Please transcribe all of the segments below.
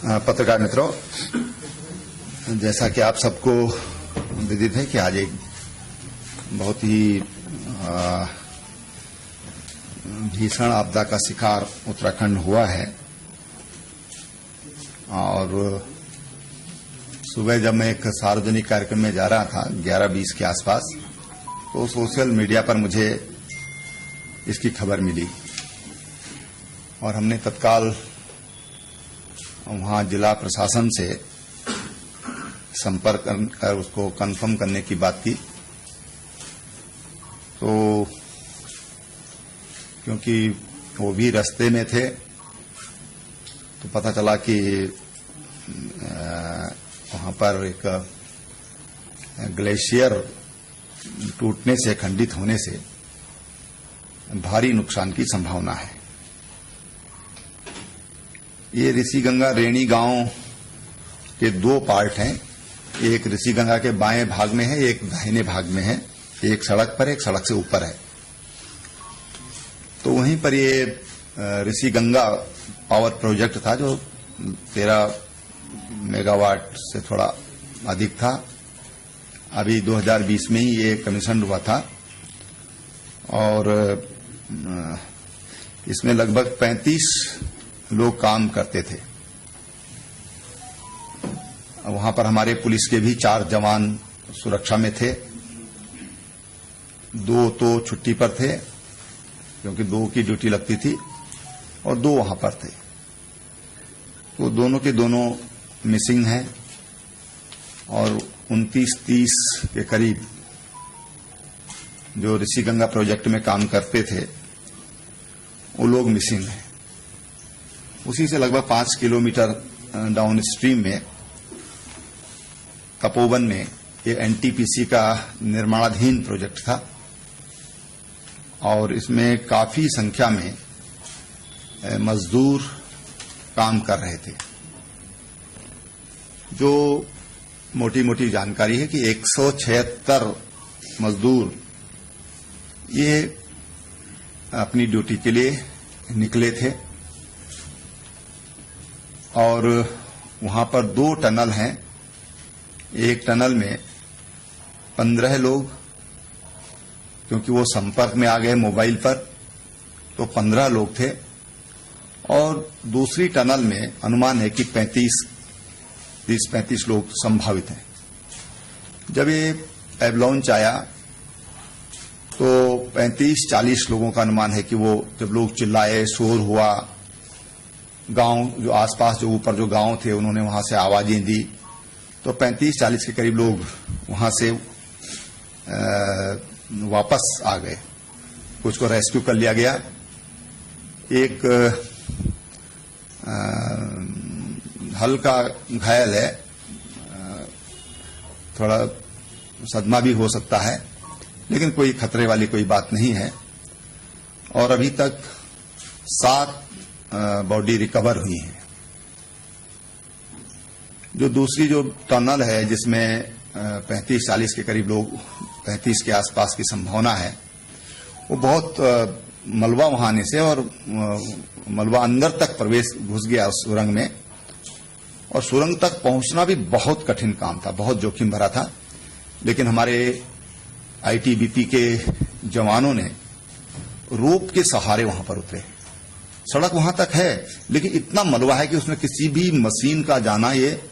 पत्रकार मित्रों, जैसा कि आप सबको विदित है कि आज एक बहुत ही भीषण आपदा का शिकार उत्तराखंड हुआ है। और सुबह जब मैं एक सार्वजनिक कार्यक्रम में जा रहा था 11:20 के आसपास, तो सोशल मीडिया पर मुझे इसकी खबर मिली और हमने तत्काल वहां जिला प्रशासन से संपर्क कर उसको कंफर्म करने की बात की। तो क्योंकि वो भी रास्ते में थे तो पता चला कि वहां पर एक ग्लेशियर टूटने से, खंडित होने से भारी नुकसान की संभावना है। ये ऋषिगंगा रेणी गांव के दो पार्ट हैं। एक ऋषिगंगा के बाएं भाग में है, एक दाहिने भाग में है। एक सड़क पर, एक सड़क से ऊपर है। तो वहीं पर ये ऋषिगंगा पावर प्रोजेक्ट था जो 13 मेगावाट से थोड़ा अधिक था। अभी 2020 में ही ये कमीशन हुआ था और इसमें लगभग 35 लोग काम करते थे। वहां पर हमारे पुलिस के भी 4 जवान सुरक्षा में थे। 2 तो छुट्टी पर थे क्योंकि 2 की ड्यूटी लगती थी और 2 वहां पर थे। तो दोनों के दोनों मिसिंग हैं और 29-30 के करीब जो ऋषिगंगा प्रोजेक्ट में काम करते थे वो लोग मिसिंग हैं। उसी से लगभग 5 किलोमीटर डाउन स्ट्रीम में तपोवन में ये एनटीपीसी का निर्माणाधीन प्रोजेक्ट था और इसमें काफी संख्या में मजदूर काम कर रहे थे। जो मोटी मोटी जानकारी है कि 176 मजदूर ये अपनी ड्यूटी के लिए निकले थे और वहां पर 2 टनल हैं। एक टनल में 15 लोग, क्योंकि वो संपर्क में आ गए मोबाइल पर, तो 15 लोग थे। और दूसरी टनल में अनुमान है कि 30-35 लोग संभावित हैं। जब ये एवलांच आया तो 35-40 लोगों का अनुमान है कि वो जब लोग चिल्लाए, शोर हुआ, गांव जो आसपास जो ऊपर जो गांव थे उन्होंने वहां से आवाजें दी, तो 35-40 के करीब लोग वहां से वापस आ गए। कुछ को रेस्क्यू कर लिया गया। एक हल्का घायल है, थोड़ा सदमा भी हो सकता है, लेकिन कोई खतरे वाली कोई बात नहीं है। और अभी तक 7 बॉडी रिकवर हुई है। जो दूसरी जो टनल है जिसमें 35-40 के करीब लोग, 35 के आसपास की संभावना है, वो बहुत मलबा वहां आने से और मलबा अंदर तक प्रवेश घुस गया उस सुरंग में और सुरंग तक पहुंचना भी बहुत कठिन काम था, बहुत जोखिम भरा था। लेकिन हमारे आईटीबीपी के जवानों ने रोप के सहारे वहां पर उतरे। सड़क वहां तक है लेकिन इतना मलबा है कि उसमें किसी भी मशीन का जाना ये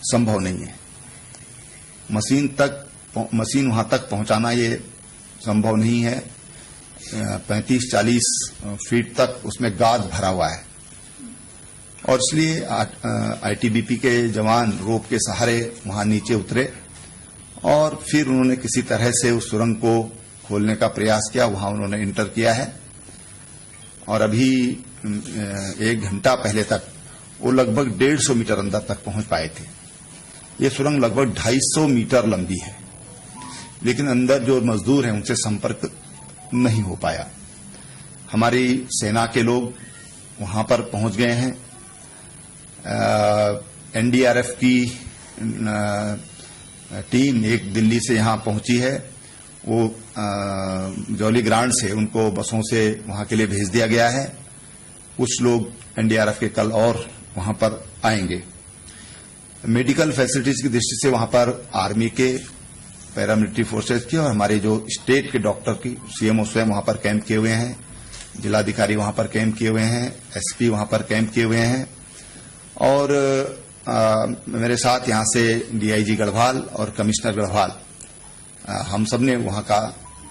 संभव नहीं है। मशीन वहां तक पहुंचाना ये संभव नहीं है। 35-40 फीट तक उसमें गाद भरा हुआ है और इसलिए आईटीबीपी के जवान रोप के सहारे वहां नीचे उतरे और फिर उन्होंने किसी तरह से उस सुरंग को खोलने का प्रयास किया। वहां उन्होंने इंटर किया है और अभी 1 घंटा पहले तक वो लगभग 150 मीटर अंदर तक पहुंच पाए थे। ये सुरंग लगभग 250 मीटर लंबी है, लेकिन अंदर जो मजदूर हैं उनसे संपर्क नहीं हो पाया। हमारी सेना के लोग वहां पर पहुंच गए हैं। एनडीआरएफ की टीम एक दिल्ली से यहां पहुंची है। वो जौली ग्रांट से उनको बसों से वहां के लिए भेज दिया गया है। कुछ लोग एनडीआरएफ के कल और वहां पर आएंगे। मेडिकल फैसिलिटीज की दृष्टि से वहां पर आर्मी के, पैरामिलिट्री फोर्सेज की और हमारे जो स्टेट के डॉक्टर की सीएमओ स्वयं वहां पर कैंप किए हुए हैं, जिलाधिकारी वहां पर कैंप किए हुए हैं, एसपी वहां पर कैंप किए हुए हैं और मेरे साथ यहां से डीआईजी गढ़वाल और कमिश्नर गढ़वाल हम सब ने वहां का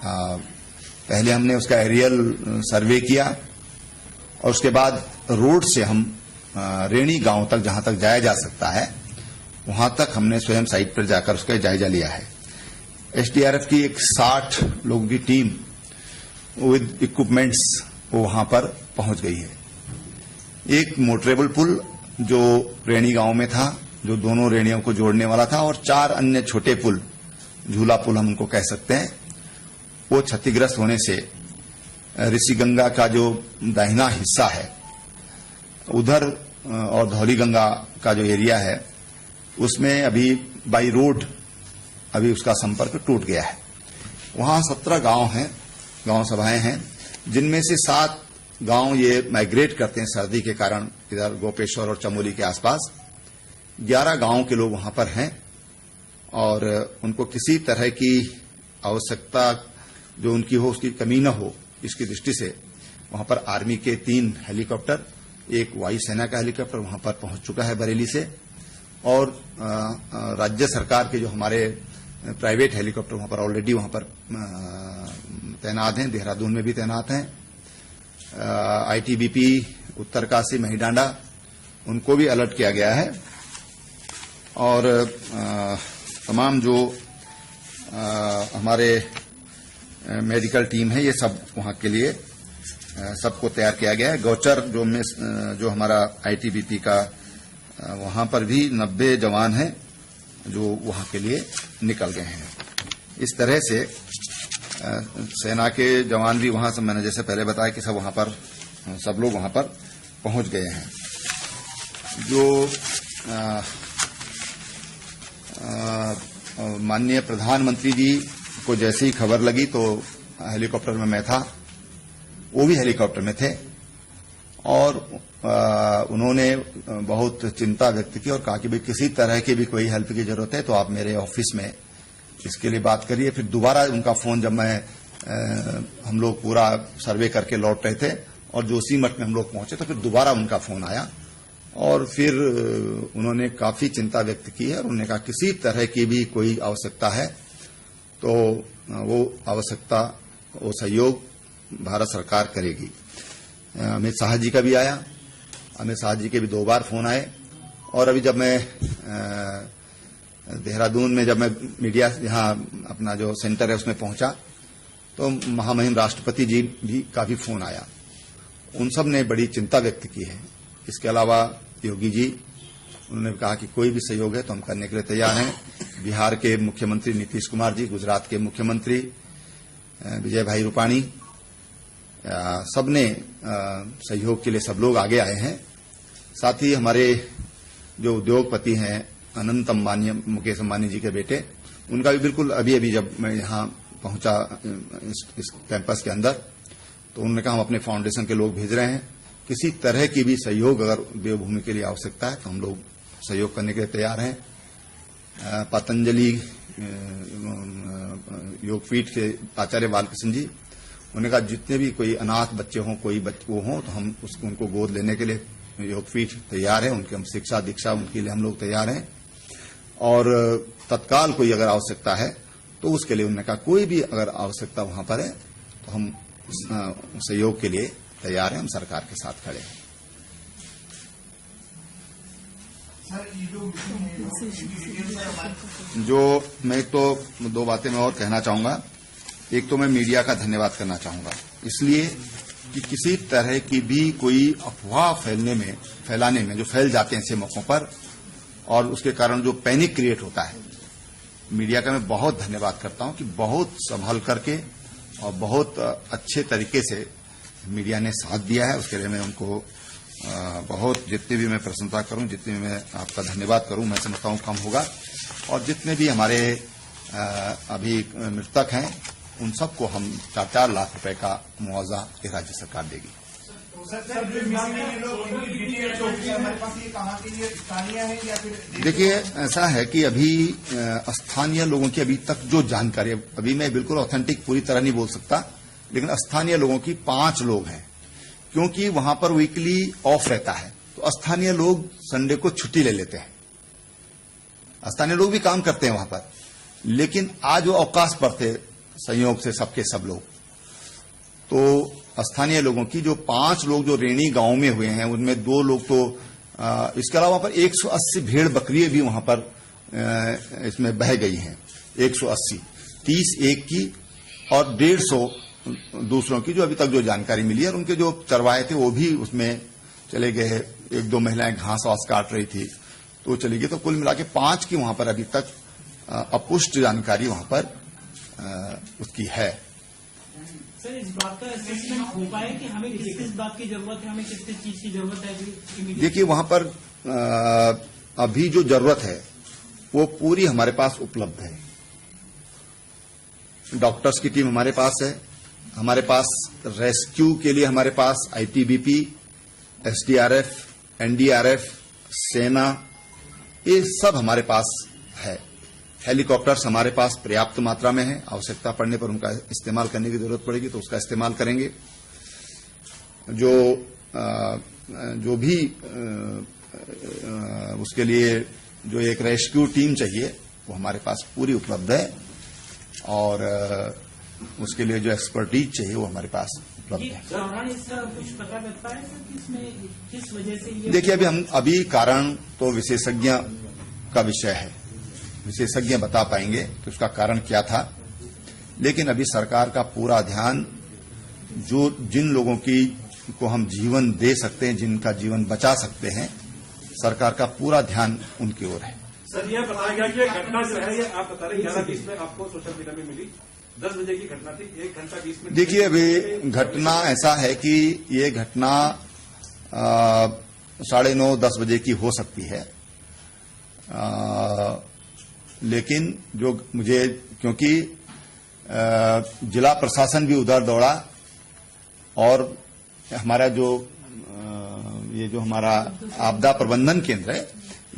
पहले हमने उसका एरियल सर्वे किया और उसके बाद रोड से हम रेणी गांव तक जहां तक जाया जा सकता है वहां तक हमने स्वयं साइट पर जाकर उसका जायजा लिया है। एसडीआरएफ की एक 60 लोगों की टीम विद इक्विपमेंट्स वो वहां पर पहुंच गई है। एक मोटरेबल पुल जो रेणी गांव में था, जो दोनों रेणियों को जोड़ने वाला था, और 4 अन्य छोटे पुल, झूला पुल हम उनको कह सकते हैं, वो क्षतिग्रस्त होने से ऋषिगंगा का जो दाहिना हिस्सा है उधर और धौली गंगा का जो एरिया है उसमें अभी बाई रोड अभी उसका संपर्क टूट गया है। वहां 17 गांव हैं, गांव सभाएं हैं, जिनमें से 7 गांव ये माइग्रेट करते हैं सर्दी के कारण इधर गोपेश्वर और चमोली के आसपास। 11 गांव के लोग वहां पर हैं और उनको किसी तरह की आवश्यकता जो उनकी हो उसकी कमी न हो, इसकी दृष्टि से वहां पर आर्मी के 3 हेलीकॉप्टर, एक वायुसेना का हेलीकॉप्टर वहां पर पहुंच चुका है बरेली से, और राज्य सरकार के जो हमारे प्राइवेट हेलीकॉप्टर वहां पर ऑलरेडी वहां पर तैनात हैं, देहरादून में भी तैनात हैं। आईटीबीपी उत्तरकाशी महिडांडा उनको भी अलर्ट किया गया है और तमाम जो हमारे मेडिकल टीम है ये सब वहां के लिए सबको तैयार किया गया है। गौचर जो हमारा आईटीबीपी का वहां पर भी 90 जवान हैं जो वहां के लिए निकल गए हैं। इस तरह से सेना के जवान भी वहां से, मैंने जैसे पहले बताया कि सब वहां पर, सब लोग वहां पर पहुंच गए हैं। जो माननीय प्रधानमंत्री जी को जैसे ही खबर लगी तो हेलीकॉप्टर में मैं था, वो भी हेलीकॉप्टर में थे और उन्होंने बहुत चिंता व्यक्त की और कहा कि भाई किसी तरह की भी कोई हेल्प की जरूरत है तो आप मेरे ऑफिस में इसके लिए बात करिए। फिर दोबारा उनका फोन, जब हम लोग पूरा सर्वे करके लौट रहे थे और जोशीमठ में हम लोग पहुंचे तो फिर दोबारा उनका फोन आया और फिर उन्होंने काफी चिंता व्यक्त की है और उन्होंने कहा किसी तरह की भी कोई आवश्यकता है तो वो आवश्यकता, वो सहयोग भारत सरकार करेगी। अमित शाह जी का भी आया, अमित शाह जी के भी 2 बार फोन आए और अभी जब मैं देहरादून में, जब मैं मीडिया यहाँ अपना जो सेंटर है उसमें पहुंचा तो महामहिम राष्ट्रपति जी भी का भी फोन आया, उन सब ने बड़ी चिंता व्यक्त की है। इसके अलावा योगी जी, उन्होंने कहा कि कोई भी सहयोग है तो हम करने के लिए तैयार हैं। बिहार के मुख्यमंत्री नीतीश कुमार जी, गुजरात के मुख्यमंत्री विजय भाई रूपाणी, सबने सहयोग के लिए सब लोग आगे आए हैं। साथ ही हमारे जो उद्योगपति हैं अनंत अंबानी, मुकेश अंबानी जी के बेटे, उनका भी बिल्कुल अभी जब मैं यहाँ पहुंचा इस कैंपस के अंदर तो उन्होंने कहा हम अपने फाउंडेशन के लोग भेज रहे हैं, किसी तरह की भी सहयोग अगर देवभूमि के लिए आवश्यकता है तो हम लोग सहयोग करने के लिए तैयार हैं। पतंजलि योगपीठ के आचार्य बालकृष्ण जी, उन्होंने कहा जितने भी कोई अनाथ बच्चे हों, कोई वो हों तो हम उनको गोद लेने के लिए योगपीठ तैयार है, उनकी हम शिक्षा दीक्षा उनके लिए हम लोग तैयार हैं और तत्काल कोई अगर आवश्यकता है तो उसके लिए उन्होंने कहा कोई भी अगर आवश्यकता वहां पर है तो हम सहयोग के लिए तैयार हैं, हम सरकार के साथ खड़े हैं। जो मैं तो 2 बातें मैं और कहना चाहूंगा। एक तो मैं मीडिया का धन्यवाद करना चाहूंगा, इसलिए कि किसी तरह की भी कोई अफवाह फैलाने में जो फैल जाते हैं ऐसे मौकों पर और उसके कारण जो पैनिक क्रिएट होता है, मीडिया का मैं बहुत धन्यवाद करता हूं कि बहुत संभल करके और बहुत अच्छे तरीके से मीडिया ने साथ दिया है। उसके लिए मैं उनको बहुत, जितनी भी मैं प्रशंसा करूं, जितनी भी मैं आपका धन्यवाद करूं, मैं समझता हूं कम होगा। और जितने भी हमारे अभी मृतक हैं उन सबको हम 4-4 लाख रुपए का मुआवजा राज्य सरकार देगी। देखिए, ऐसा है कि अभी स्थानीय लोगों की अभी तक जो जानकारी, अभी मैं बिल्कुल ऑथेंटिक पूरी तरह नहीं बोल सकता, लेकिन स्थानीय लोगों की 5 लोग हैं, क्योंकि वहां पर वीकली ऑफ रहता है, तो स्थानीय लोग संडे को छुट्टी ले लेते हैं। स्थानीय लोग भी काम करते हैं वहां पर, लेकिन आज वो अवकाश पर थे संयोग से सबके सब लोग। तो स्थानीय लोगों की जो 5 लोग जो रेणी गांव में हुए हैं, उनमें 2 लोग तो इसके अलावा वहां पर 180 भेड़ बकरियां भी वहां पर इसमें बह गई हैं। 180, 30 एक की और 150 दूसरों की, जो अभी तक जो जानकारी मिली है। और उनके जो चरवाहे थे वो भी उसमें चले गए। 1-2 महिलाएं घास वास काट रही थी तो चली गई। तो कुल मिला के 5 की वहां पर अभी तक अपुष्ट जानकारी वहां पर उसकी है। सर, इस बात का असेसमेंट हो पाए कि हमें किस बात की जरूरत है, हमें किस चीज की जरूरत है? देखिए, वहां पर अभी जो जरूरत है वो पूरी हमारे पास उपलब्ध है। डॉक्टर्स की टीम हमारे पास है, हमारे पास रेस्क्यू के लिए हमारे पास आईटीबीपी, एसडीआरएफ, एनडीआरएफ, सेना, ये सब हमारे पास है। हेलीकॉप्टर्स हमारे पास पर्याप्त मात्रा में है। आवश्यकता पड़ने पर उनका इस्तेमाल करने की जरूरत पड़ेगी तो उसका इस्तेमाल करेंगे। जो भी उसके लिए जो एक रेस्क्यू टीम चाहिए वो हमारे पास पूरी उपलब्ध है, और उसके लिए जो एक्सपर्टीज चाहिए वो हमारे पास उपलब्ध है। कुछ पता लगता है कि इसमें किस वजह से ये? देखिए, अभी कारण तो विशेषज्ञ का विषय है, विशेषज्ञ बता पाएंगे कि उसका कारण क्या था। लेकिन अभी सरकार का पूरा ध्यान जिन लोगों को हम जीवन दे सकते हैं, जिनका जीवन बचा सकते हैं, सरकार का पूरा ध्यान उनकी ओर है। सर, यह बताया गया कि घटना जो है ये आप बता रहे 11:20 में आपको सोशल मीडिया में मिली। 10 बजे की घटना थी, 1 घंटा 20 मिनट। देखिए, अभी घटना ऐसा है कि ये घटना 9:30-10 बजे की हो सकती है। लेकिन जो मुझे, क्योंकि जिला प्रशासन भी उधर दौड़ा और हमारा ये जो हमारा आपदा प्रबंधन केंद्र है,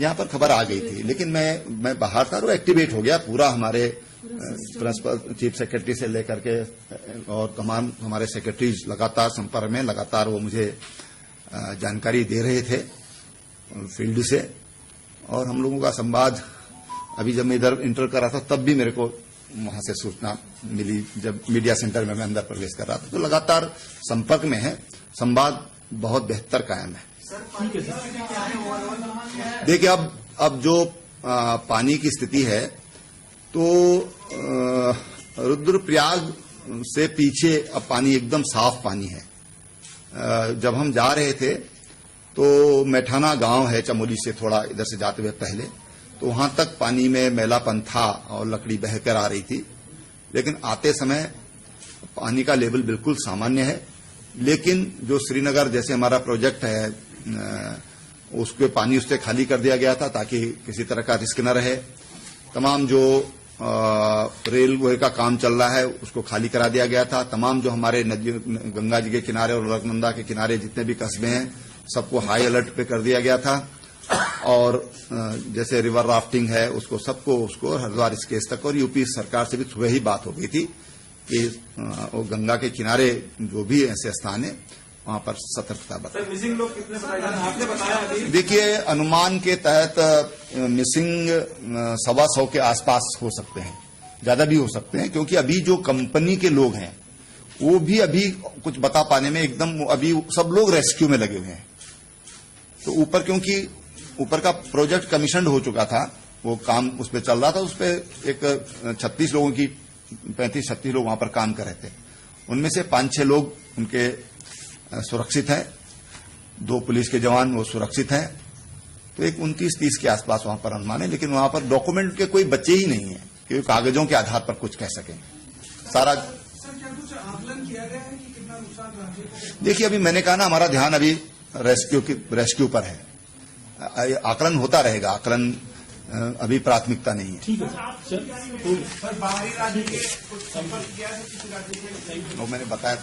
यहां पर खबर आ गई थी। लेकिन मैं बाहर था, वो एक्टिवेट हो गया पूरा। हमारे प्रिंसिपल चीफ सेक्रेटरी से लेकर के और तमाम हमारे सेक्रेटरीज लगातार संपर्क में, लगातार वो मुझे जानकारी दे रहे थे फील्ड से। और हम लोगों का संवाद, अभी जब मैं इधर इंटर कर रहा था तब भी मेरे को वहां से सूचना मिली, जब मीडिया सेंटर में मैं अंदर प्रवेश कर रहा था। तो लगातार संपर्क में है, संवाद बहुत बेहतर कायम है। देखिए, अब जो पानी की स्थिति है, तो रुद्रप्रयाग से पीछे अब पानी एकदम साफ पानी है। जब हम जा रहे थे तो मैठाना गांव है चमोली से थोड़ा इधर से जाते हुए पहले, तो वहां तक पानी में मैलापन था और लकड़ी बहकर आ रही थी। लेकिन आते समय पानी का लेवल बिल्कुल सामान्य है। लेकिन जो श्रीनगर जैसे हमारा प्रोजेक्ट है, उसके पानी उससे खाली कर दिया गया था ताकि किसी तरह का रिस्क न रहे। तमाम जो रेलवे का काम चल रहा है उसको खाली करा दिया गया था। तमाम जो हमारे नदी, गंगा जी के किनारे और अलकनंदा के किनारे जितने भी कस्बे हैं, सबको हाई अलर्ट पे कर दिया गया था। और जैसे रिवर राफ्टिंग है उसको हरिद्वार स्केच तक, और यूपी सरकार से भी सुबह ही बात हो गई थी कि वो गंगा के किनारे जो भी ऐसे स्थान है वहां पर सतर्कता बरतें। मिसिंग लोग कितने आपने बताया अभी? देखिए, अनुमान के तहत मिसिंग 125 के आसपास हो सकते हैं, ज्यादा भी हो सकते हैं, क्योंकि अभी जो कंपनी के लोग हैं वो भी अभी कुछ बता पाने में एकदम, अभी सब लोग रेस्क्यू में लगे हुए हैं। तो ऊपर, क्योंकि ऊपर का प्रोजेक्ट कमीशन हो चुका था, वो काम उस पर चल रहा था, उस पर एक 36 लोगों की 35-36 लोग वहां पर काम कर रहे थे। उनमें से 5-6 लोग उनके सुरक्षित हैं, 2 पुलिस के जवान वो सुरक्षित हैं। तो एक 29-30 के आसपास वहां पर अनुमान है। लेकिन वहां पर डॉक्यूमेंट के कोई बच्चे ही नहीं है कि कागजों के आधार पर कुछ कह सकें। सारा सर, क्या कुछ आकलन किया गया है कि कितना नुकसान राज्य को? देखिए, अभी मैंने कहा ना, हमारा ध्यान अभी रेस्क्यू पर है। आकलन होता रहेगा, आकलन अभी प्राथमिकता नहीं है। ठीक है सर, बाहरी राज्य के कुछ संपर्क किया है किसी राज्य के? मैंने बताया